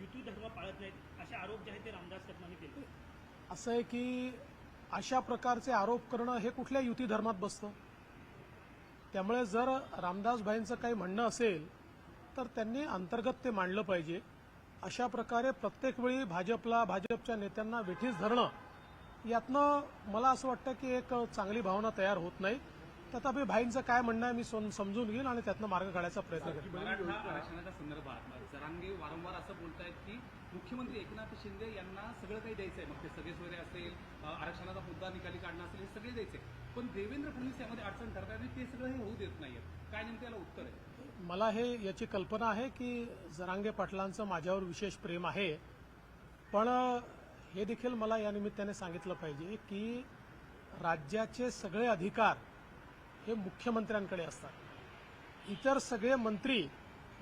युती धर्म पाळत नाहीत असे आरोप जे आहेत ते रामदास कदमांनी केले. असं आहे की अशा प्रकारचे आरोप करणं हे कुठल्या युती धर्मात बसतं. त्यामुळे जर रामदासभाईंचं काही म्हणणं असेल तर त्यांनी अंतर्गत ते मांडलं पाहिजे. अशा प्रकारे प्रत्येक वेळी भाजपच्या नेत्यांना वेठीस धरणं यातनं मला असं वाटतं की एक चांगली भावना तयार होत नाही. तथापि भाईंचं काय म्हणणं आहे मी समजून घेईन आणि त्यातनं मार्ग काढायचा प्रयत्न करेन. मराठा आरक्षणाच्या संदर्भात जरांगे वारंवार असं बोलतायत की मुख्यमंत्री एकनाथ शिंदे यांना सगळं काही द्यायचंय, मग ते सगळे सोयरे असेल, आरक्षणाचा मुद्दा निकाली काढणं असेल, हे सगळे द्यायचे, पण देवेंद्र फडणवीस यामध्ये अडचण ठरतात आणि ते सगळं हे होऊ देत नाहीये. काय नेमकं याला उत्तर आहे? मला याची कल्पना आहे की जरांगे पाटलांचं माझ्यावर विशेष प्रेम आहे, पण हे देखील मला या निमित्ताने सांगितलं पाहिजे की राज्याचे सगळे अधिकार हे मुख्यमंत्र्यांकडे असतात. इतर सगळे मंत्री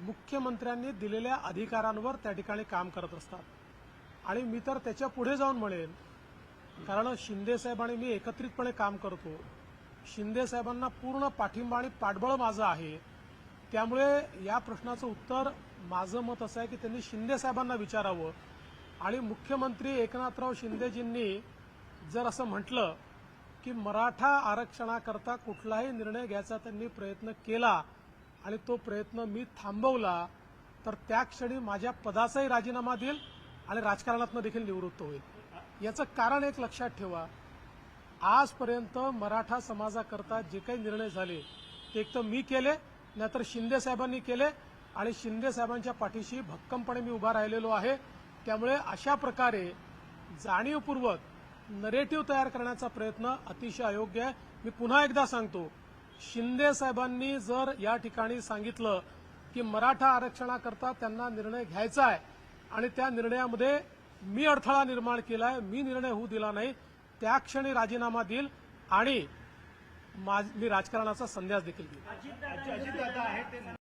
मुख्यमंत्र्यांनी दिलेल्या अधिकारांवर त्या ठिकाणी काम करत असतात. आणि मी तर त्याच्या पुढे जाऊन म्हणेन, कारण शिंदेसाहेब आणि मी एकत्रितपणे काम करतो. शिंदेसाहेबांना पूर्ण पाठिंबा आणि पाठबळ माझं आहे. त्यामुळे या प्रश्नाचं उत्तर माझं मत असं आहे की त्यांनी शिंदेसाहेबांना विचारावं. आणि मुख्यमंत्री एकनाथराव शिंदेजींनी जर असं म्हटलं की मराठा आरक्षणाकरता कुठलाही निर्णय घ्यायचा त्यांनी प्रयत्न केला आणि तो प्रयत्न मी थांबवला, तर त्या क्षणी माझ्या पदाचाही राजीनामा देईल आणि राजकारणातनं देखील निवृत्त होईल. याचं कारण एक लक्षात ठेवा, आजपर्यंत मराठा समाजाकरता जे काही निर्णय झाले ते एक तर मी केले, नाहीतर शिंदेसाहेबांनी केले आणि शिंदेसाहेबांच्या पाठीशी भक्कमपणे मी उभा राहिलेलो आहे. त्यामुळे अशा प्रकारे जाणीवपूर्वक नरेटिव्ह तयार करण्याचा प्रयत्न अतिशय अयोग्य आहे. मी पुन्हा एकदा सांगतो, शिंदेसाहेबांनी जर या ठिकाणी सांगितलं की मराठा आरक्षणाकरता त्यांना निर्णय घ्यायचा आहे आणि त्या निर्णयामध्ये मी अडथळा निर्माण केलाय, मी निर्णय होऊ दिला नाही, त्या क्षणी राजीनामा देईल आणि मी राजकारणाचा संन्यास देखील देईल. अजितदादा आहेत ते